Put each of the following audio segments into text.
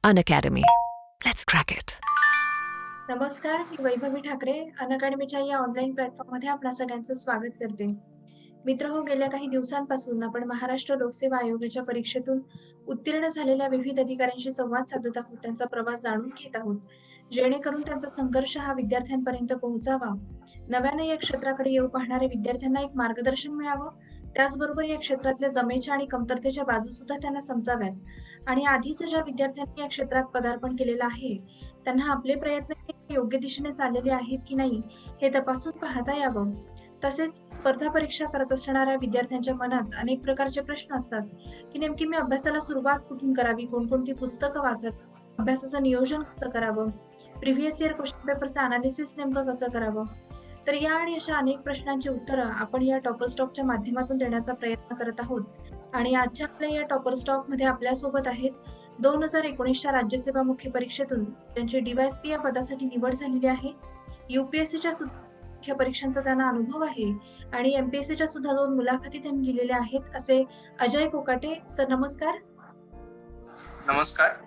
Unacademy. Let's crack it. नमस्कार, मी वैभवी ठाकरे. अनअकॅडमीच्या या online प्लॅटफॉर्ममध्ये आपणा सगळ्यांचं स्वागत करते. मित्रहो, गेल्या काही दिवसांपासून आपण महाराष्ट्र लोकसेवा आयोगाच्या परीक्षेतून उत्तीर्ण झालेल्या विविध अधिकाऱ्यांशी संवाद साधत आहोत. त्यांचा प्रवास जाणून घेत आहोत, जेणेकरून त्यांचा संघर्ष हा विद्यार्थ्यांपर्यंत पोहोचावा. नव्याने या क्षेत्राकडे येऊ पाहणाऱ्या विद्यार्थ्यांना एक मार्गदर्शन मिळावं. त्याचबरोबर या क्षेत्रातल्या जमेच्या आणि कमतरतेच्या बाजूसुद्धा त्यांना समजाव्यात आणि आधीच ज्या विद्यार्थ्यांनी या क्षेत्रात पदार्पण केलेलं आहे, त्यांना आपले प्रयत्न हे योग्य दिशेने चाललेले आहेत की नाही, हे तपासून पाहता यावं. तसेच स्पर्धा परीक्षा करत असणाऱ्या विद्यार्थ्यांच्या मनात अनेक प्रकारचे प्रश्न असतात, की नेमकी मी अभ्यासाला सुरुवात कुठून करावी, कोणकोणती पुस्तकं वाचावीत, अभ्यासाचं नियोजन कसं करावं, प्रिव्हियस इयर क्वेश्चन पेपरचं अनालिसिस नेमकं कसं करावं. तर या आणि अशा अनेक प्रश्नांची उत्तरं आपण या टॉपर स्टॉकच्या माध्यमातून देण्याचा प्रयत्न करत आहोत. आणि आजच्या आपल्या या टॉपर स्टॉकमध्ये आपल्यासोबत आहेत 2019च्या राज्यसेवा मुख्य परीक्षेतून त्यांची डी-वाय-एस-पी या पदासाठी निवड झालेली आहे. यूपीएससीच्या मुख्य परीक्षांचा त्यांना अनुभव आहे आणि एमपीएससीच्या सुद्धा 2 मुलाखती त्यांनी दिलेल्या आहेत. असे अजय कोकाटे सर, नमस्कार. नमस्कार.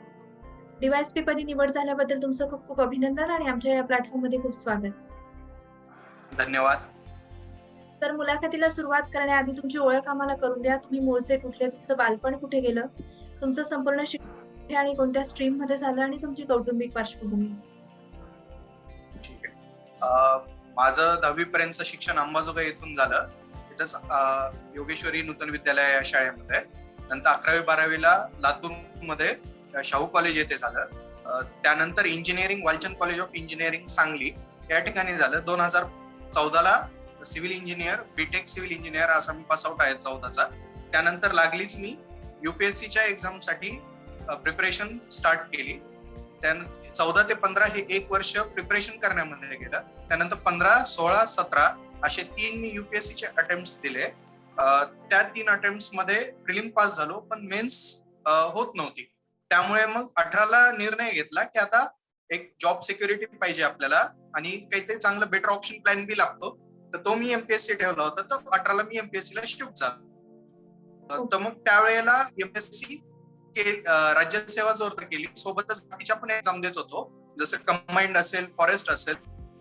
डी-वाय-एस-पी पदी निवड झाल्याबद्दल तुमचं खूप खूप अभिनंदन आणि आमच्या या प्लॅटफॉर्ममध्ये खूप स्वागत. धन्यवाद. तर मुलाखतीला सुरुवात करण्याआधी तुमची ओळख आम्हाला करून द्या. तुम्ही मूळचे कुठले, तुमचं बालपण कुठे गेलं, तुमचं संपूर्ण शिक्षण कुठे आणि कोणत्या स्ट्रीम मध्ये झालं आणि तुमची कौटुंबिक पार्श्वभूमी. ठीक आहे. माझं 10वी पर्यंतचं शिक्षण अंबाजोगाई येथून झालं. तिथंच योगेश्वरी नूतन विद्यालय या शाळेमध्ये. नंतर 11वी-12वीला लातूर मध्ये शाहू कॉलेज येथे झालं. त्यानंतर engineering Walchand college of engineering Sangli या ठिकाणी झालं. 2014ला civil engineer, BTech civil engineer असा मी पास आउट आहे 14चा. त्यानंतर लागलीच मी युपीएससीच्या एक्झामसाठी प्रिपरेशन स्टार्ट केली. त्यानंतर 14 ते 15 हे 1 वर्ष प्रिपरेशन करण्यामध्ये गेलं. त्यानंतर 15, 16, 17 असे 3 मी युपीएससीचे अटेम्प्ट्स दिले. त्या 3 अटेम्प्ट्स मध्ये प्रिलिम पास झालो, पण मेन्स होत नव्हती. त्यामुळे मग 18ला निर्णय घेतला की आता एक जॉब सिक्युरिटी पाहिजे आपल्याला आणि काहीतरी चांगलं बेटर ऑप्शन प्लॅन बी लागतो. तर तो मी एमपीएससी ठेवला होता. तर 18ला मी एमपीएससीला शिफ्ट झालो. तर मग त्यावेळेला एमपीएससी राज्यसेवा जोर केली, सोबतच बाकीच्या पण एक्झाम देत होतो, जसं कंबाईंड असेल, फॉरेस्ट असेल.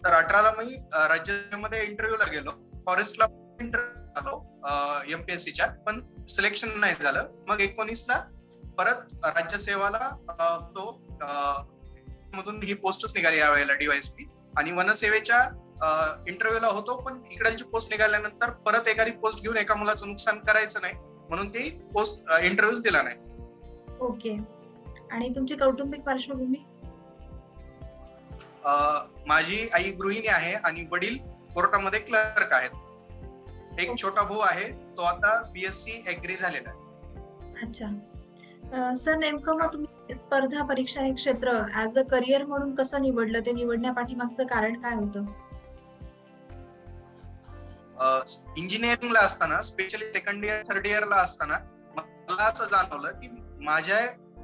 तर 18ला मी राज्यसेवेमध्ये इंटरव्ह्यूला गेलो. फॉरेस्टला इंटरव्ह्यू झालो एमपीएससीच्या, पण सिलेक्शन नाही झालं. मग 19ला परत राज्यसेवाला तो मधून ही पोस्टच निघाली यावेळेला डी-वाय-एस-पी. आणि वनसेवेच्या इंटरव्ह्यूला होतो, पण इकडची पोस्ट निघाल्यानंतर परत एखादी पोस्ट घेऊन एका मुलाचं नुकसान करायचं नाही म्हणून ती पोस्ट इंटरव्ह्यूच दिला नाही. ओके. आणि तुमची कौटुंबिक पार्श्वभूमी? माझी आई गृहिणी आहे आणि वडील कोर्टामध्ये क्लर्क आहेत. एक छोटा भाऊ आहे, तो आता बीएससी ऍग्री झालेला आहे. अच्छा सर, नेमकं मग तुम्ही स्पर्धा परीक्षा हे क्षेत्र ऍज अ करिअर म्हणून कसं निवडलं, ते निवडण्यापाठीमागचं कारण काय होतं? इंजिनिअरिंगला असताना, स्पेशली सेकंड इयर थर्ड इयरला असताना मला असं जाणवलं की माझ्या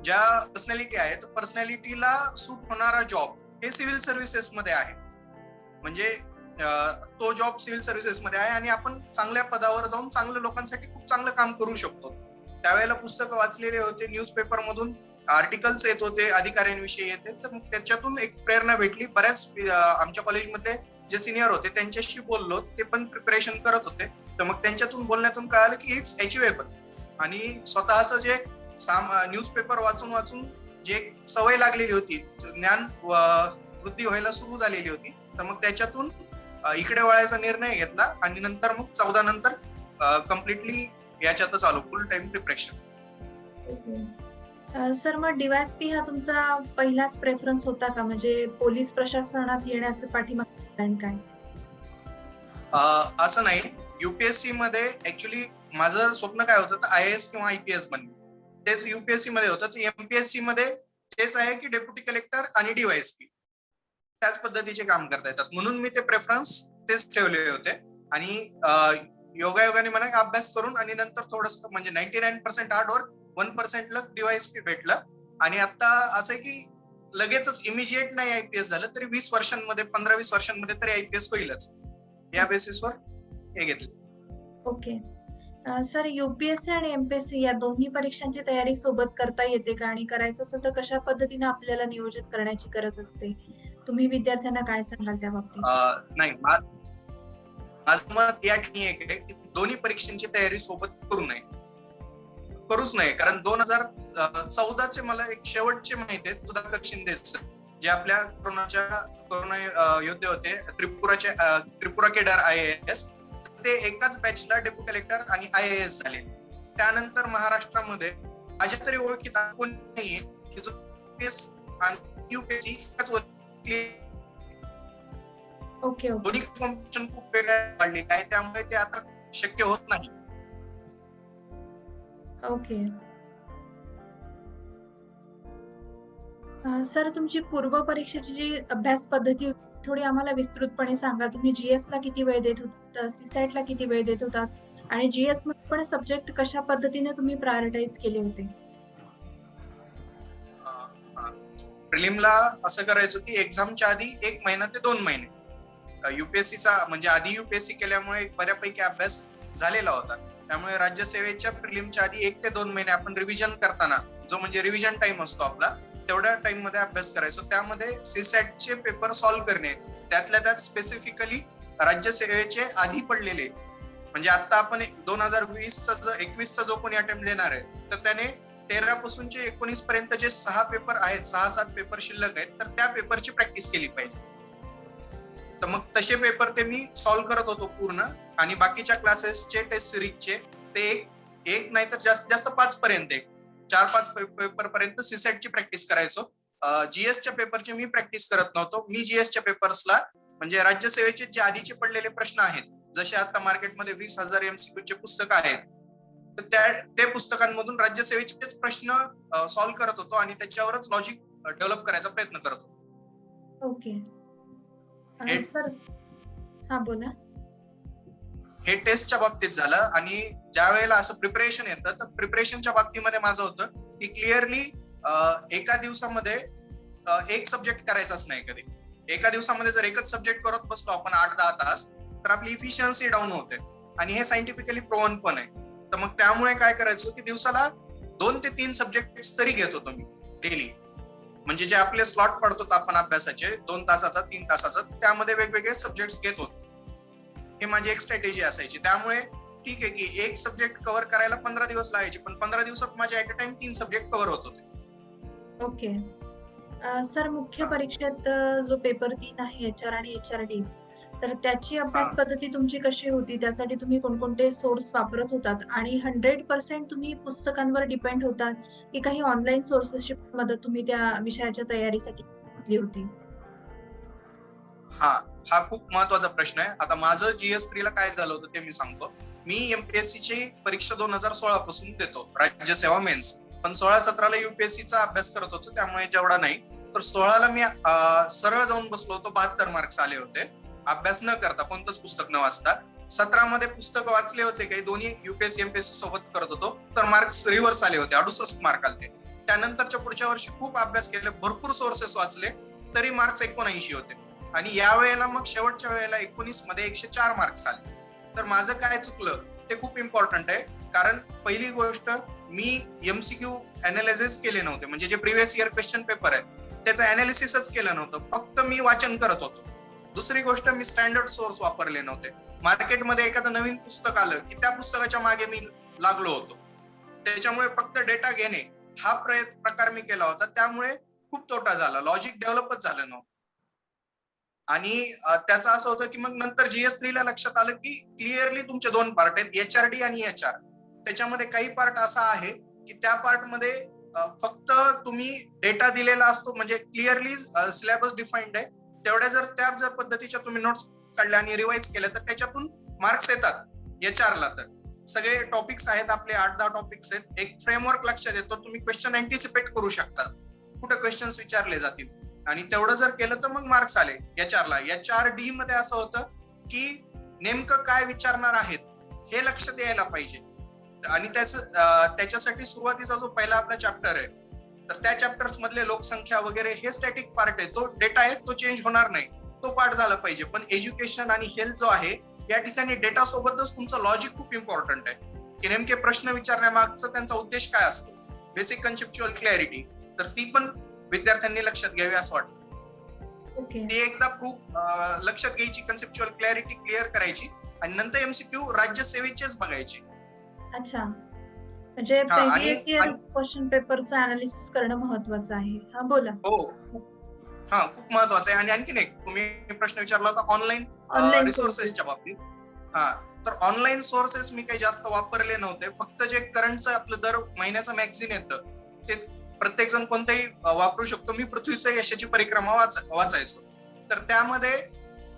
ज्या पर्सनॅलिटी आहे, तो पर्सनॅलिटीला सूट होणारा जॉब हे सिव्हिल सर्व्हिसेस मध्ये आहे. म्हणजे तो जॉब सिव्हिल सर्व्हिसेस मध्ये आहे आणि आपण चांगल्या पदावर जाऊन चांगल्या लोकांसाठी खूप चांगलं काम करू शकतो. त्यावेळेला पुस्तकं वाचलेले होते, न्यूजपेपर मधून आर्टिकल्स येत होते, अधिकाऱ्यांविषयी येते. तर त्याच्यातून एक प्रेरणा भेटली. बऱ्याच आमच्या कॉलेजमध्ये जे सिनियर होते त्यांच्याशी बोललो, ते पण प्रिपरेशन करत होते. तर मग त्यांच्यातून बोलण्यातून कळालं की इट्स अचिवेबल. आणि स्वतःच जे न्यूजपेपर वाचून जे सवय लागलेली होती, ज्ञान वृद्धी व्हायला सुरू झालेली होती, तर मग त्याच्यातून इकडे वळायचा निर्णय घेतला आणि नंतर मग 14 नंतर कम्प्लिटली याच्यातच आलो, फुल टाइम प्रिपरेशन. सर, मग डी-वाय-एस-पी हा तुमचा पहिलाच प्रेफरन्स होता का? म्हणजे पोलीस प्रशासनात येण्याचं पाठीमागचं कारण काय? असं नाही. युपीएससी मध्ये ऍक्च्युली माझं स्वप्न काय होतं, तर आयएएस किंवा आयपीएस बनणे. तेच युपीएससी मध्ये होतं. तर एमपीएससी मध्ये तेच आहे की डेप्युटी कलेक्टर आणि डी-वाय-एस-पी त्याच पद्धतीचे काम करता येतात, म्हणून मी ते प्रेफरन्स तेच ठेवले होते. आणि योगायोगाने मला अभ्यास करून आणि नंतर थोडंसं म्हणजे 99% हार्ड वर्क, 1% लक, डी-वाय-एस-पी भेटलं. आणि आता असं आहे की लगेचच इमिजिएट नाही आयपीएस झालं तरी 20 वर्षांमध्ये, 15-20 वर्षांमध्ये तरी आयपीएस होईलच. या बेसिसवर हे घेतलं. ओके. सर UPSC आणि MPSC या दोन्ही परीक्षांची तयारी सोबत करता येते का? आणि करायचं असेल तर कशा पद्धतीने आपल्याला नियोजन करण्याची गरज असते? तुम्ही विद्यार्थ्यांना काय सांगाल त्या बाबतीत? नाही, माझं मत या ठिकाणी एक आहे की दोन्ही परीक्षांची तयारी सोबत करूच नये. कारण 2014चे मला एक शेवटचे माहिती आहे, सुधाकर शिंदे सर, जे आपल्या कोरोना योद्धे होते, त्रिपुरा केडर IAS, ते एकाच बॅचला डेप्युटी कलेक्टर आणि IAS झाले. त्यानंतर महाराष्ट्रामध्ये माझ्या तरी ओळखीत कोणी नाहीये की जो UPSC आणि UPSC एकाच ओके. दोन्ही कॉम्पिटिशन खूप वेगळ्या वाढलेली आहे, त्यामुळे ते आता शक्य होत नाही. ओके. सर तुमची पूर्व परीक्षेची जी अभ्यास पद्धती होती, थोडी आम्हाला विस्तृतपणे सांगा. तुम्ही GS ला किती वेळ देत होता? CSAT ला किती वेळ देत होतात? आणि GS मध्ये पण सब्जेक्ट कशा पद्धतीने तुम्ही प्रायोरिटाइज केले होते? प्रिलिमला असं करायचं की एक्झामच्या आधी 1 महिना ते 2 महिने UPSCचा म्हणजे आधी UPSC केल्यामुळे बऱ्यापैकी अभ्यास झालेला होता. त्यामुळे राज्यसेवेच्या प्रिलिमच्या आधी 1 ते 2 महिने आपण रिव्हिजन करताना, जो म्हणजे रिव्हिजन टाइम असतो आपला, तेवढ्या टाइम मध्ये अभ्यास करायचो. त्यामध्ये CSAT पेपर सॉल्व्ह करणे, त्यातल्या त्यात स्पेसिफिकली राज्यसेवेचे आधी पडलेले, म्हणजे आता आपण 2021चा जो कोणी अटेम्प्ट देणार आहे, तर त्याने 13 पासूनचे 19 पर्यंत जे 6-7 पेपर शिल्लक आहेत, तर त्या पेपरची प्रॅक्टिस केली पाहिजे. तर मग तसे पेपर ते मी सॉल्व्ह करत होतो पूर्ण. आणि बाकीच्या क्लासेसचे टेस्ट सिरीजचे ते एक नाही तर जास्तीत जास्त 5 पर्यंत 4-5 पेपर पर्यंत CSAT ची प्रॅक्टिस करायचो. GSच्या पेपरची मी प्रॅक्टिस करत नव्हतो. मी GSच्या पेपर्सला म्हणजे राज्यसेवेचे जे आधीचे पडलेले प्रश्न आहेत, जसे आता मार्केटमध्ये 20,000 MCQ चे पुस्तकं आहेत, तर ते पुस्तकांमधून राज्यसेवेचेच प्रश्न सॉल्व्ह करत होतो आणि त्याच्यावरच लॉजिक डेव्हलप करायचा प्रयत्न करत होतो. ओके. हे- सर हा बोला. हे टेस्टच्या बाबतीत झालं. आणि ज्या वेळेला असं प्रिपरेशन येतं, तर प्रिपरेशनच्या बाबतीमध्ये माझं होतं की क्लिअरली एका दिवसामध्ये एक सब्जेक्ट करायचाच नाही कधी. एका दिवसामध्ये जर एकच सब्जेक्ट करत बसलो आपण 8-10 तास, तर आपली इफिशियन्सी डाऊन होते. आणि हे सायंटिफिकली प्रोव्हन पण आहे. तर मग त्यामुळे काय करायचो की दिवसाला 2 ते 3 सब्जेक्ट तरी घेत होतो मी डेली. म्हणजे जे आपले स्लॉट पडतो आपण अभ्यासाचे 2 तासाचा 3 तासाचा, त्यामध्ये वेगवेगळे सब्जेक्ट घेत होतो. हे माझी एक स्ट्रॅटेजी असायची. त्यामुळे ठीक आहे की एक सब्जेक्ट कव्हर करायला 15 दिवस लागायचे, पण 15 दिवसात माझे at a time 3 subject cover होत होते. ओके. सर मुख्य परीक्षेत जो पेपर 3 आहे HR आणि HRD, तर त्याची अभ्यास पद्धती तुमची कशी होती? त्यासाठी तुम्ही कोणकोणते सोर्स वापरत होतात? आणि 100% तुम्ही पुस्तकांवर डिपेंड होतात की काही ऑनलाईन सोर्सेसची मदत तुम्ही त्या विषयाच्या तयारीसाठी घेतली होती? हा खूप महत्वाचा प्रश्न आहे. आता माझं GS3 ला काय झालं होतं ते मी सांगतो. मी MPSC ची परीक्षा 2016 पासून देतो, राज्यसेवा मेन्स. पण 16-17 ला UPSCचा अभ्यास करत होतो, त्यामुळे जेवढा नाही. तर 16 मी सरळ जाऊन बसलो होतो, 72 मार्क्स आले होते अभ्यास न करता, कोणतंच पुस्तक न वाचता. 17 मध्ये पुस्तक वाचले होते, काही दोन्ही UPSC MPSC सोबत करत होतो, तर मार्क्स रिव्हर्स आले होते, 68 मार्क आले. त्यानंतरच्या पुढच्या वर्षी खूप अभ्यास केले, भरपूर सोर्सेस वाचले, तरी मार्क्स 79 होते. आणि या वेळेला मग शेवटच्या वेळेला 19 मध्ये 104 मार्क्स आले. तर माझं काय चुकलं ते खूप इम्पॉर्टंट आहे. कारण पहिली गोष्ट, मी MCQ अनालिसिस केले नव्हते, म्हणजे जे प्रिव्हियस इयर क्वेश्चन पेपर आहे त्याचं अनालिसिसच केलं नव्हतं, फक्त मी वाचन करत होतो. दुसरी गोष्ट, मी स्टँडर्ड सोर्स वापरले नव्हते. मार्केटमध्ये एखादं नवीन पुस्तक आलं की त्या पुस्तकाच्या मागे मी लागलो होतो, त्याच्यामुळे फक्त डेटा घेणे हा प्रकार मी केला होता. त्यामुळे खूप तोटा झाला, लॉजिक डेव्हलपच झालं नव्हतं. आणि त्याचं असं होतं की मग नंतर GS3 ला लक्षात आलं की क्लिअरली तुमचे 2 पार्ट आहेत, HRD आणि HR. त्याच्यामध्ये काही पार्ट असा आहे की त्या पार्ट मध्ये फक्त तुम्ही डेटा दिलेला असतो, म्हणजे क्लिअरली सिलेबस डिफाईन्ड आहे, तेवढ्या जर पद्धतीच्या तुम्ही नोट्स काढल्या आणि रिवाइज केल्या तर त्याच्यातून मार्क्स येतात. HR ला तर सगळे टॉपिक्स आहेत आपले, 8-10 टॉपिक्स आहेत, एक फ्रेमवर्क लक्षात येतो, तुम्ही क्वेश्चन अँटिसिपेट करू शकता, कुठे क्वेश्चन्स विचारले जातील, आणि तेवढं जर केलं तर मग मार्क्स आले. HR ला. HRD मध्ये असं होतं की नेमकं काय विचारणार आहेत हे लक्षात यायला पाहिजे. आणि त्याच्यासाठी सुरुवातीचा जो पहिला आपला चॅप्टर आहे, तर त्या चॅप्टर्स मधले लोकसंख्या वगैरे हे स्टॅटिक पार्ट आहे, तो डेटा आहे, तो चेंज होणार नाही, तो पार्ट झाला पाहिजे. पण एज्युकेशन आणि हेल्थ जो आहे, या ठिकाणी डेटा सोबतच तुमचं लॉजिक खूप इम्पॉर्टंट आहे. की नेमके प्रश्न विचारण्यामागचा त्यांचा उद्देश काय असतो, बेसिक कन्सेप्च्युअल क्लॅरिटी, तर ती पण विद्यार्थ्यांनी लक्षात घ्यावी असं वाटतं. ओके. ती एकदा खूप लक्षात घ्यायची, कन्सेप्च्युअल क्लॅरिटी क्लिअर करायची आणि नंतर एमसीक्यू राज्यसेवेचेच बघायचे. अच्छा. म्हणजे हा, आणि प्रिव्हियस इयर क्वेश्चन पेपरचं अनालिसिस करणं महत्वाचं आहे. हा बोला. हो, हा खूप महत्वाचं आहे. आणि आणखीन एक तुम्ही प्रश्न विचारला होता ऑनलाईन ऑनलाईन रिसोर्सेसच्या बाबतीत. हा, तर ऑनलाईन सोर्सेस मी काही जास्त वापरले नव्हते. फक्त जे करंटचं आपलं दर महिन्याचं मॅगझिन येतं ते प्रत्येक जण कोणतेही वापरू शकतो. मी पृथ्वीचं यशाची परिक्रमा वाचायचो. तर त्यामध्ये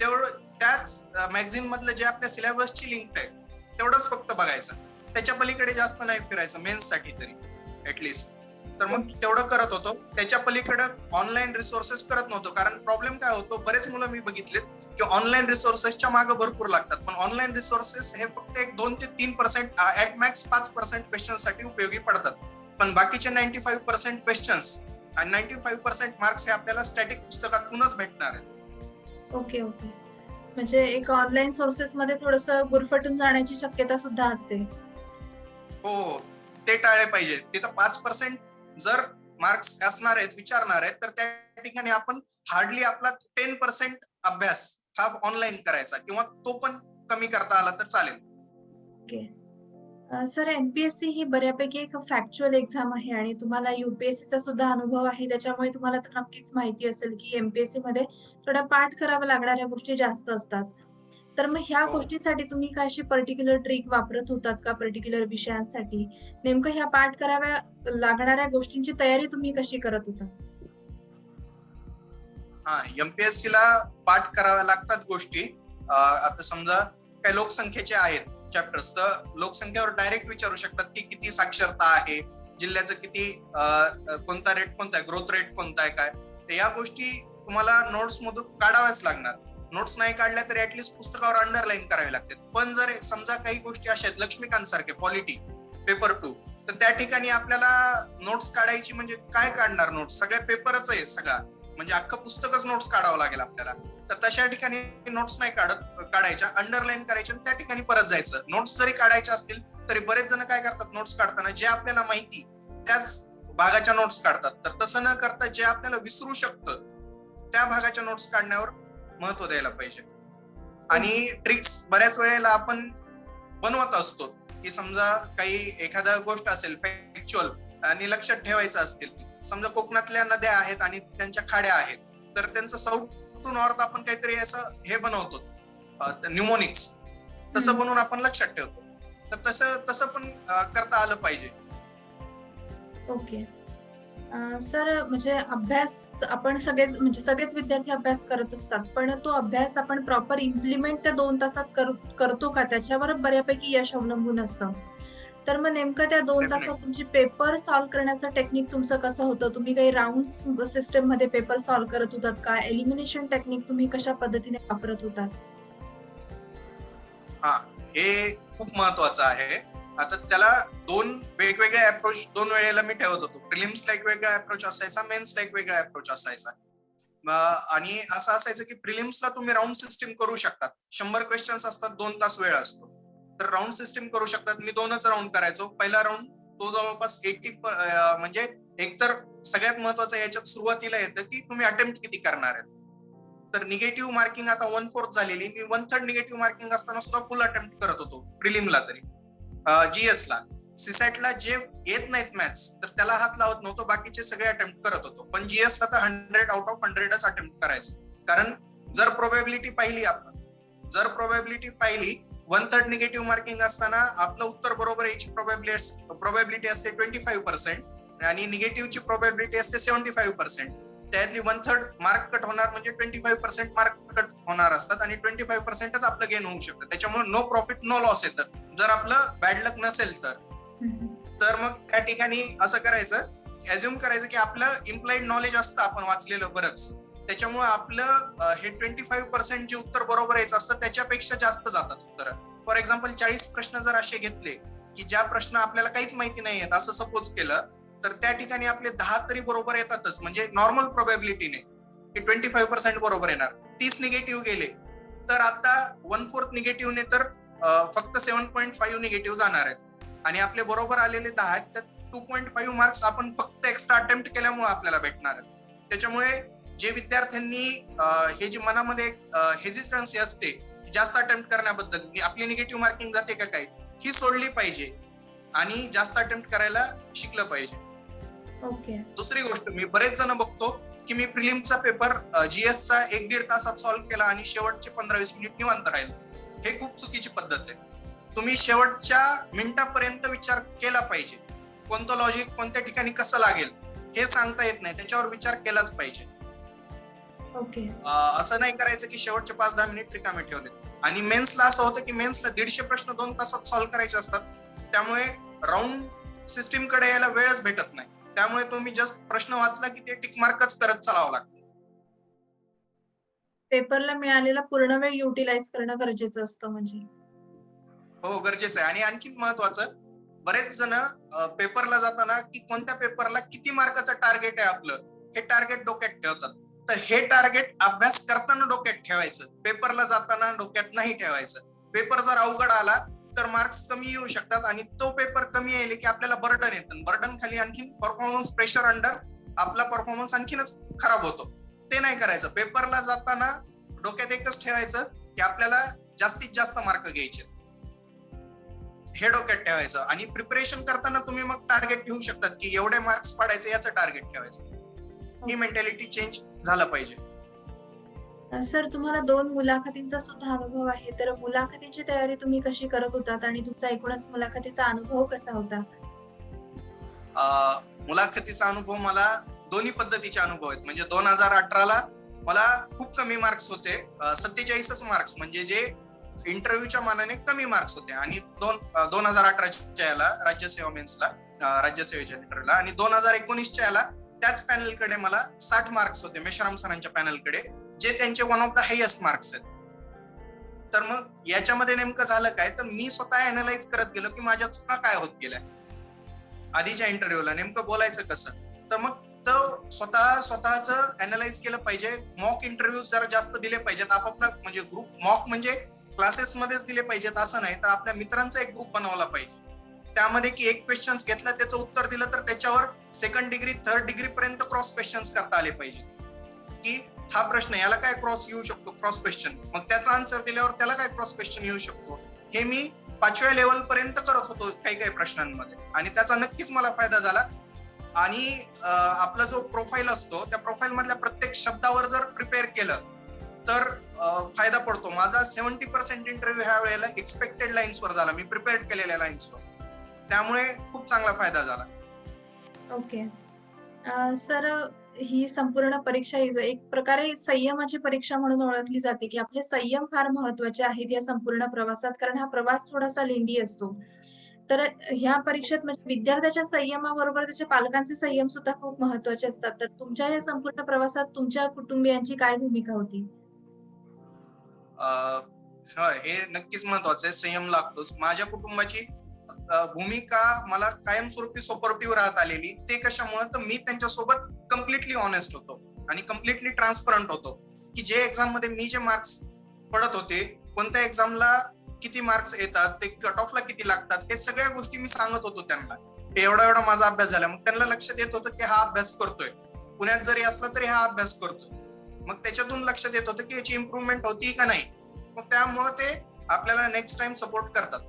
तेवढं त्याच मॅगझिन मधलं जे आपल्या सिलेबसची लिंक आहे तेवढंच फक्त बघायचं. त्याच्या पलीकडे जास्त नाही फिरायचं मेन्स साठी तरी ऍटलिस्ट. तर मग तेवढं करत होतो. त्याच्या पलीकडे ऑनलाईन रिसोर्सेस करत नव्हतो. कारण प्रॉब्लेम काय होतो, बरेच मुलं मी बघितलेत की ऑनलाईन रिसोर्सेसच्या मागे भरपूर लागतात, पण ऑनलाईन रिसोर्सेस हे फक्त 1-2 ते 3% ऍट मॅक्स 5% क्वेश्चन साठी उपयोगी पडतात. पण बाकीचे 95% क्वेश्चन्स आणि 95% मार्क्स हे आपल्याला स्टॅटिक पुस्तकातूनच भेटणार आहेत. ओके. ओके. म्हणजे एक ऑनलाईन सोर्सेस मध्ये थोडंसं गुरफटून जाण्याची शक्यता सुद्धा असते. हो, ते टाळले पाहिजे. तिथं 5% जर मार्क्स असणार आहेत, विचारणार आहेत, तर त्या ठिकाणी आपण हार्डली आपला 10% अभ्यास हा ऑनलाईन करायचा किंवा तो पण कमी करता आला तर चालेल. ओके. सर, एमपीएससी ही बऱ्यापैकी एक फॅक्च्युअल एक्झाम आहे आणि तुम्हाला यूपीएससीचा सुद्धा अनुभव आहे. त्याच्यामुळे तुम्हाला तर नक्कीच माहिती असेल की एमपीएससी मध्ये थोडा पाठ कराव्या लागणाऱ्या गोष्टी जास्त असतात. तर मग ह्या हो. गोष्टींसाठी तुम्ही काय अशी पर्टिक्युलर ट्रिक वापरत होतात का पर्टिक्युलर विषयांसाठी? नेमकं ह्या पाठ कराव्या लागणाऱ्या गोष्टींची तयारी तुम्ही कशी करत होता? हा, एमपीएससी ला पाठ कराव्या लागतात गोष्टी. आता समजा काही लोकसंख्येचे आहेत चॅप्टर्स, तर लोकसंख्येवर डायरेक्ट विचारू शकतात की किती साक्षरता आहे, जिल्ह्याचं किती कोणता रेट कोणता आहे, ग्रोथ रेट कोणता आहे, काय. तर या गोष्टी तुम्हाला नोट्स मधून काढाव्याच लागणार. नोट्स नाही काढल्या तर ऍटलीस्ट पुस्तकावर अंडरलाईन करावे लागतात. पण जर समजा काही गोष्टी अशा आहेत लक्ष्मीकांत सारखे पॉलिटी पेपर 2, तर त्या ठिकाणी आपल्याला नोट्स काढायची म्हणजे काय काढणार नोट्स, सगळ्या पेपरच आहे सगळा, म्हणजे अख्खं पुस्तकच नोट्स काढावं लागेल आपल्याला. तर तशा ठिकाणी नोट्स नाही काढायच्या, अंडरलाईन करायच्या आणि त्या ठिकाणी परत जायचं. नोट्स जरी काढायच्या असतील तरी बरेच जण काय करतात, नोट्स काढताना जे आपल्याला माहिती त्याच भागाच्या नोट्स काढतात. तर तसं न करता जे आपल्याला विसरू शकतं त्या भागाच्या नोट्स काढण्यावर महत्व द्यायला पाहिजे. आणि ट्रिक्स बऱ्याच वेळेला आपण बनवत असतो की समजा काही एखादा गोष्ट असेल फॅक्च्युअल आणि लक्षात ठेवायचं असतील, समजा कोकणातल्या नद्या आहेत आणि त्यांच्या खाड्या आहेत, तर त्यांचं साऊथ टू नॉर्थ आपण काहीतरी असं हे बनवतो न्यूमोनिक्स, तसं बनवून आपण लक्षात ठेवतो. तर तसं पण करता आलं पाहिजे. ओके. सर, म्हणजे अभ्यास आपण सगळेच विद्यार्थी अभ्यास करत असतात. पण तो अभ्यास आपण प्रॉपर इम्प्लिमेंट त्या 2 तासात करतो का त्याच्यावर बऱ्यापैकी यश अवलंबून असतं. तर मग नेमकं त्या 2 तासात तुमची पेपर सॉल्व्ह करण्याचं टेक्निक तुमचं कसं होतं? तुम्ही काही राउंड सिस्टम मध्ये पेपर सॉल्व्ह करत होतात का? एलिमिनेशन टेक्निक तुम्ही कशा पद्धतीने वापरत होतात? हा, हे खूप महत्वाचं आहे. आता त्याला 2 वेगवेगळे अप्रोच 2 वेळेला मी ठेवत होतो. प्रिलिम्सला एक वेगळा अप्रोच असायचा, मेन्सला एक वेगळा अप्रोच असायचा. आणि असं असायचं की प्रिलिम्सला तुम्ही राऊंड सिस्टीम करू शकतात. 100 क्वेश्चन्स असतात, 2 तास वेळ असतो. तर राऊंड सिस्टीम करू शकतात. मी 2च राऊंड करायचो. पहिला राऊंड तो जवळपास 80 म्हणजे एकतर सगळ्यात महत्वाचं याच्यात सुरुवातीला येतं की तुम्ही अटेम्प्ट किती करणार आहेत. तर निगेटिव्ह मार्किंग आता 1/4 झालेली, मी 1/3 निगेटिव्ह मार्किंग असताना सुद्धा फुल अटेम्प्ट करत होतो प्रिलिमला तरी. जीएस ला, सीसॅटला जे येत नाहीत मॅथ्स तर त्याला हात लावत नव्हतो, बाकीचे सगळे अटेम्प्ट करत होतो. पण जीएस ला तर 100 आउट ऑफ 100च अटेम्प्ट करायचो. कारण जर प्रोबॅबिलिटी पाहिली 1/3 निगेटिव्ह मार्किंग असताना आपलं उत्तर बरोबर याची प्रोबॅबिलिटी असते 25% आणि निगेटिव्हची प्रोबॅबिलिटी असते 75%. त्यातली 1/3 मार्क कट होणार म्हणजे 25% मार्क कट होणार असतात आणि 25%च आपलं गेन होऊ शकतं. त्याच्यामुळे नो प्रॉफिट नो लॉस येतं जर आपलं बॅड लक नसेल तर मग त्या ठिकाणी असं करायचं, अज्युम करायचं की आपलं इम्प्लाइड नॉलेज असतं, आपण वाचलेलं बरंच, त्याच्यामुळे आपलं हे 25% जे उत्तर बरोबर यायचं असतं त्याच्यापेक्षा जास्त जातात उत्तर. फॉर एक्झाम्पल 40 प्रश्न जर असे घेतले की ज्या प्रश्न आपल्याला काहीच माहिती नाही येत असं सपोज केलं, तर त्या ठिकाणी आपले 10 तरी बरोबर येतातच. म्हणजे नॉर्मल प्रोबॅबिलिटीने की 25% बरोबर येणार. 30 निगेटिव्ह गेले तर आता 1/4 निगेटिव्हने तर फक्त 7.5 निगेटिव्ह जाणार आहेत. आणि आपले बरोबर आलेले 10 आहेत, तर 2.5 मार्क्स आपण फक्त एक्स्ट्रा अटेम्प्ट केल्यामुळे आपल्याला भेटणार आहेत. त्याच्यामुळे जे विद्यार्थ्यांनी हे जे मनामध्ये हेजिटन्सी असते जास्त अटेम्प्ट करण्याबद्दल, आपली निगेटिव्ह मार्किंग जाते का काही, ही सोडली पाहिजे आणि जास्त अटेम्प्ट करायला शिकलं पाहिजे. ओके. दुसरी गोष्ट, मी बरेच जण बघतो की मी प्रिलिम्सचा पेपर जीएसचा 1-1.5 तासात सॉल्व्ह केला आणि शेवटचे 15-20 मिनिट निवांत राहिलो. हे खूप चुकीची पद्धत आहे. तुम्ही शेवटच्या मिनिटापर्यंत विचार केला पाहिजे. कोणतं लॉजिक कोणत्या ठिकाणी कसं लागेल हे सांगता येत नाही, त्याच्यावर विचार केलाच पाहिजे. ओके. असं नाही करायचं की शेवटचे 5-10 मिनिट रिकामे ठेवले. आणि मेन्सला असं होतं की मेन्सला 150 प्रश्न 2 तासात सॉल्व्ह करायचे असतात, त्यामुळे राऊंड सिस्टीम कडे यायला वेळच भेटत नाही. त्यामुळे तुम्ही जस्ट प्रश्न वाचला की ते टिक मार्कच करत चालावं लागतं. पेपरला मिळालेला पूर्ण वेळ युटिलाइज करणं गरजेचं असतं म्हणजे. हो, गरजेचं आहे. आणि आणखी महत्वाचं, बरेच जण पेपरला जाताना की कोणत्या पेपरला किती मार्काचं टार्गेट आहे आपलं, हे टार्गेट डोक्यात ठेवतात. तर हे टार्गेट अभ्यास करताना डोक्यात ठेवायचं, पेपरला जाताना डोक्यात नाही ठेवायचं. पेपर जर अवघड आला तर मार्क्स कमी येऊ शकतात आणि तो पेपर कमी येईल की आपल्याला बर्डन येतं. बर्डन खाली आणखी परफॉर्मन्स प्रेशर अंडर आपला परफॉर्मन्स आणखीनच खराब होतो. ते नाही करायचं. पेपरला जाताना डोक्यात एकच ठेवायचं की आपल्याला जास्तीत जास्त मार्क घ्यायचे, हे डोक्यात ठेवायचं. आणि प्रिपरेशन करताना तुम्ही मग टार्गेट ठेवू शकतात की एवढे मार्क्स पाडायचे, याचं टार्गेट ठेवायचं. ही मेंटॅलिटी चेंज झालं पाहिजे. सर, तुम्हाला 2 मुलाखतींचा सुद्धा अनुभव आहे. तर मुलाखतीची तयारी तुम्ही कशी करत होतात आणि तुमचा एकूणच मुलाखतीचा अनुभव कसा होता? मुलाखतीचा अनुभव, मला दोन्ही पद्धतीचे अनुभव आहेत. म्हणजे 2018ला मला खूप कमी मार्क्स होते, 47च मार्क्स, म्हणजे जे इंटरव्ह्यूच्या मानाने कमी मार्क्स होते. आणि 2018च्या याला राज्यसेवा मेन्सला, राज्यसेवेच्या इंटरव्ह्यूला, आणि 2019च्या याला त्याच पॅनलकडे मला 60 मार्क्स होते, मेश्राम सरांच्या पॅनलकडे, जे त्यांचे one of the highest marks आहेत. तर मग याच्यामध्ये नेमकं झालं काय, तर मी स्वतः अनालाइज करत गेलो की माझ्या चुका काय होत गेल्या. आधीच्या इंटरव्ह्यूला नेमकं बोलायचं कसं, तर मग तो स्वतःच अनालाइज केलं पाहिजे. मॉक इंटरव्ह्यू जर जास्त दिले पाहिजेत, आपापला म्हणजे ग्रुप, मॉक म्हणजे क्लासेस मध्येच दिले पाहिजेत असं नाही, तर आपल्या मित्रांचा एक ग्रुप बनवला पाहिजे. त्यामध्ये की एक क्वेश्चन घेतला, त्याचं उत्तर दिलं, तर त्याच्यावर 2nd डिग्री 3rd डिग्री पर्यंत क्रॉस क्वेश्चन्स करता आले पाहिजे. की हा प्रश्न याला काय क्रॉस येऊ शकतो, क्रॉस क्वेश्चन, मग त्याचा आन्सर दिल्यावर त्याला काय क्रॉस क्वेश्चन येऊ शकतो, हे मी 5व्या लेवल पर्यंत करत होतो काही प्रश्नांमध्ये, आणि त्याचा नक्कीच मला फायदा झाला. आणि आपला जो प्रोफाईल असतो, त्या प्रोफाईल मधल्या प्रत्येक शब्दावर जर प्रिपेअर केलं तर फायदा पडतो. माझा 70% इंटरव्ह्यू ह्या वेळेला एक्सपेक्टेड लाईन्सवर झाला, मी प्रिपेअर केलेल्या लाईन्सवर, त्यामुळे खूप चांगला फायदा झाला. ओके. सर, ही संपूर्ण परीक्षा एक प्रकारे संयमाची परीक्षा म्हणून ओळखली जाते, की आपले संयम फार महत्त्वाचे आहेत या संपूर्ण प्रवासात, कारण हा प्रवास थोडासा लेंदी असतो. तर ह्या परीक्षेत म्हणजे विद्यार्थ्याच्या संयमाबरोबर त्याच्या पालकांचे संयम सुद्धा खूप महत्त्वाचे असतात. तर तुमच्या या संपूर्ण प्रवासात तुमच्या कुटुंबियांची काय भूमिका होती? हे नक्कीच महत्वाचं आहे, संयम लागतोच. माझ्या कुटुंबाची भूमिका मला कायमस्वरूपी सपोर्टिव्ह राहत आलेली. ते कशामुळे, तर मी त्यांच्यासोबत कम्प्लिटली ऑनेस्ट होतो आणि कम्प्लिटली ट्रान्सपरंट होतो की जे एक्झाम मध्ये मी जे मार्क्स पडत होते, कोणत्या एक्झामला किती मार्क्स येतात, ते कट ऑफला किती लागतात, हे सगळ्या गोष्टी मी सांगत होतो त्यांना. एवढा माझा अभ्यास झाला, मग त्यांना लक्षात येत होतं की हा अभ्यास करतोय, पुण्यात जरी असला तरी हा अभ्यास करतोय. मग त्याच्यातून लक्षात येत होतं की याची इम्प्रूव्हमेंट होती का नाही. मग त्यामुळे ते आपल्याला नेक्स्ट टाइम सपोर्ट करतात.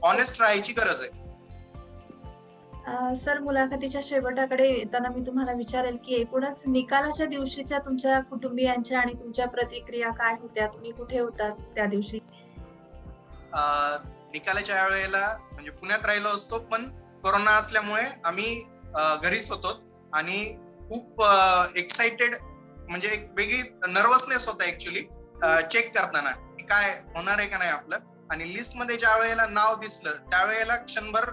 ऑनेस्ट राहायची गरज आहे. सर, मुलाखतीच्या शेवटाकडे येताना मी तुम्हाला विचारेल, की एकूणच निकालाच्या दिवशीच्या तुमच्या कुटुंबियांच्या आणि तुमच्या प्रतिक्रिया काय होत्या? तुम्ही कुठे होतात त्या दिवशी? निकालाच्या वेळेला म्हणजे पुण्यात राहिलो असतो, पण कोरोना असल्यामुळे आम्ही घरीच होतो आणि खूप एक्साइटेड, म्हणजे एक वेगळी नर्वसनेस होता ऍक्च्युली चेक करताना की काय होणार आहे का नाही आपलं. आणि लिस्ट मध्ये ज्या वेळेला नाव दिसलं त्यावेळेला क्षणभर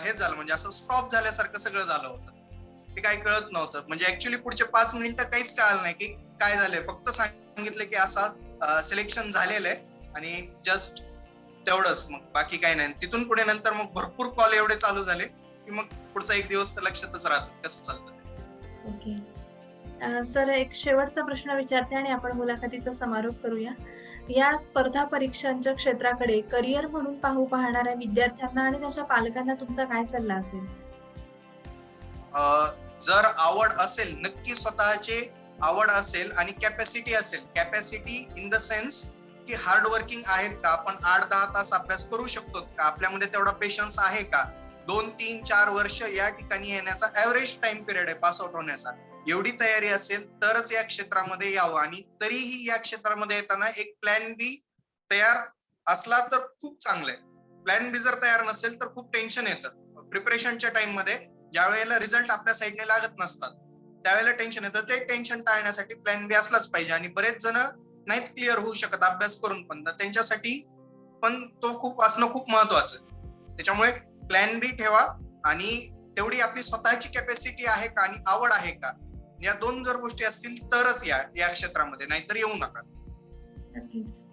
हे झालं, म्हणजे असं स्टॉप झाल्यासारखं सगळं झालं होतं. ते काही कळत नव्हतं, म्हणजे ऍक्च्युली पुढचे 5 मिनिटं काहीच कळालं नाही की काय झालंय. फक्त सांगितलं की असा सिलेक्शन झालेलं आहे आणि जस्ट तेवढंच, मग बाकी काही नाही. तिथून पुढे नंतर मग भरपूर कॉल एवढे चालू झाले की मग पुढचा 1 दिवस तर लक्षातच राहतं कसं चालतं. ओके. सर, एक शेवटचा प्रश्न विचारते आणि आपण मुलाखतीचा समारोप करूया. या स्पर्धा परीक्षांच्या क्षेत्राकडे करिअर म्हणून पाहणाऱ्या विद्यार्थ्यांना आणि त्यांच्या पालकांना तुमचा काय सल्ला असेल? जर आवड असेल, नक्की स्वतःची आवड असेल आणि कॅपॅसिटी असेल, कॅपॅसिटी इन द सेन्स की हार्ड वर्किंग आहेत का, आपण 8-10 तास अभ्यास करू शकतो का, आपल्यामध्ये तेवढा पेशन्स आहे का, 2-3-4 वर्ष या ठिकाणी येण्याचा ऍव्हरेज टाइम पिरियड आहे पास आउट होण्याचा, एवढी तयारी असेल तरच या क्षेत्रामध्ये यावं. आणि तरीही या क्षेत्रामध्ये येताना एक प्लॅन बी तयार असला तर खूप चांगलं आहे. प्लॅन बी जर तयार नसेल तर खूप टेन्शन येतं. प्रिपरेशनच्या टाइम मध्ये ज्या वेळेला रिझल्ट आपल्या साईडने लागत नसतात त्यावेळेला टेन्शन येतं. ते टेन्शन टाळण्यासाठी प्लॅन बी असलाच पाहिजे. आणि बरेच जण नाहीत क्लिअर होऊ शकत अभ्यास करून पण, त्यांच्यासाठी पण तो खूप असणं खूप महत्वाचं. त्याच्यामुळे प्लॅन बी ठेवा आणि तेवढी आपली स्वतःची कॅपॅसिटी आहे का आणि आवड आहे का, या 2 जर गोष्टी असतील तरच या क्षेत्रामध्ये, नाहीतर येऊ नका. नक्कीच.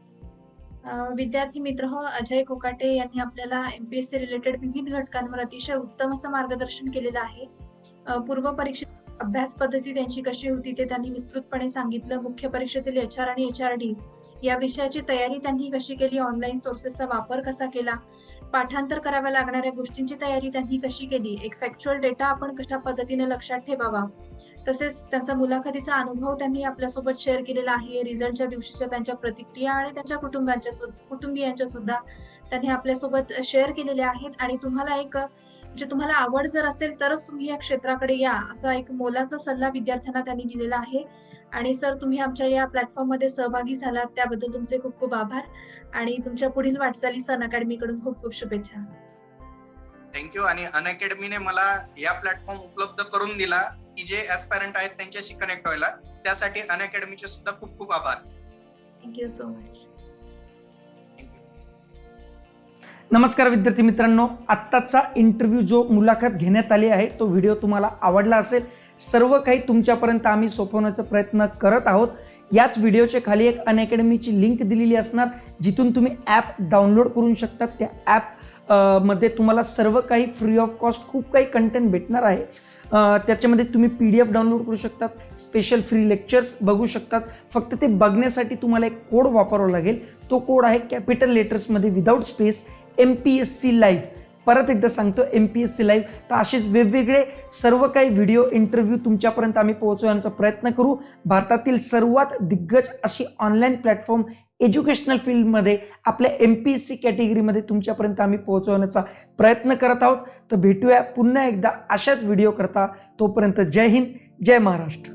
विद्यार्थी मित्र हो, अजय कोकाटे यांनी आपल्याला एमपीएससी रिलेटेड विविध घटकांवर अतिशय उत्तम असं मार्गदर्शन केलेलं आहे. पूर्व परीक्षेत अभ्यास पद्धती त्यांची कशी होती ते त्यांनी विस्तृतपणे सांगितलं. मुख्य परीक्षेतील HR आणि HRD या विषयाची तयारी त्यांनी कशी केली, ऑनलाईन सोर्सेसचा वापर कसा केला, पाठांतर कराव्या लागणाऱ्या गोष्टींची तयारी त्यांनी कशी केली, एक फॅक्च्युअल डेटा आपण कशा पद्धतीने लक्षात ठेवावा, तसेच त्यांचा मुलाखतीचा अनुभव त्यांनी आपल्यासोबत शेअर केलेला आहे. रिझल्टच्या दिवशीच्या त्यांच्या प्रतिक्रिया आणि त्यांच्या कुटुंबियांच्या सुद्धा त्यांनी आपल्यासोबत शेअर केलेल्या आहेत. आणि तुम्हाला तुम्हाला आवड जर असेल तरच तुम्ही या क्षेत्राकडे या, असा एक मोलाचा सल्ला विद्यार्थ्यांना त्यांनी दिलेला आहे. आणि सर, तुम्ही आमच्या या प्लॅटफॉर्म मध्ये सहभागी झालात त्याबद्दल तुमचे खूप खूप आभार आणि तुमच्या पुढील वाटचालीस अनअकॅडमी कडून खूप खूप शुभेच्छा. थँक्यू. आणि अनअकॅडमीने मला या प्लॅटफॉर्म उपलब्ध करून दिला की जे ऍस्पायरंट आहेत त्यांच्याशी कनेक्ट व्हायला, त्यासाठी अनअकॅडमीचे सुद्धा खूप खूप आभार. Thank you so much. नमस्कार विद्यार्थी मित्रांनो, आत्ताचा इंटरव्ह्यू जो मुलाखत घेण्यात आली आहे तो व्हिडिओ तुम्हाला आवडला असेल. सर्व काही तुमच्यापर्यंत आम्ही सोपवण्याचा प्रयत्न करत आहोत. याच व्हिडिओच्या खाली एक अनअकॅडमीची लिंक दिलेली असणार, जिथून तुम्ही ॲप डाउनलोड करू शकता. त्या ॲप मध्ये तुम्हाला सर्व काही फ्री ऑफ कॉस्ट खूप काही कंटेंट भेटणार आहे. त्याच्यामध्ये तुम्ही PDF डाउनलोड करू शकतात, स्पेशल फ्री लेक्चर्स बघू शकतात. फक्त ते बघण्यासाठी तुम्हाला एक कोड वापरावा लागेल. तो कोड आहे कॅपिटल लेटर्समध्ये विदाऊट स्पेस MPSC लाईव्ह. परत एकदा सांगतो, MPSC लाईव्ह. तर असेच वेगवेगळे सर्व काही व्हिडिओ इंटरव्ह्यू तुमच्यापर्यंत आम्ही पोहोचवण्याचा प्रयत्न करू. भारतातील सर्वात दिग्गज अशी ऑनलाईन प्लॅटफॉर्म एज्युकेशनल फील्डमध्ये आपल्या MPSC कॅटेगरीमध्ये तुमच्यापर्यंत आम्ही पोहोचवण्याचा प्रयत्न करत आहोत. तर भेटूया पुन्हा एकदा अशाच व्हिडिओ करता. तोपर्यंत जय हिंद, जय महाराष्ट्र.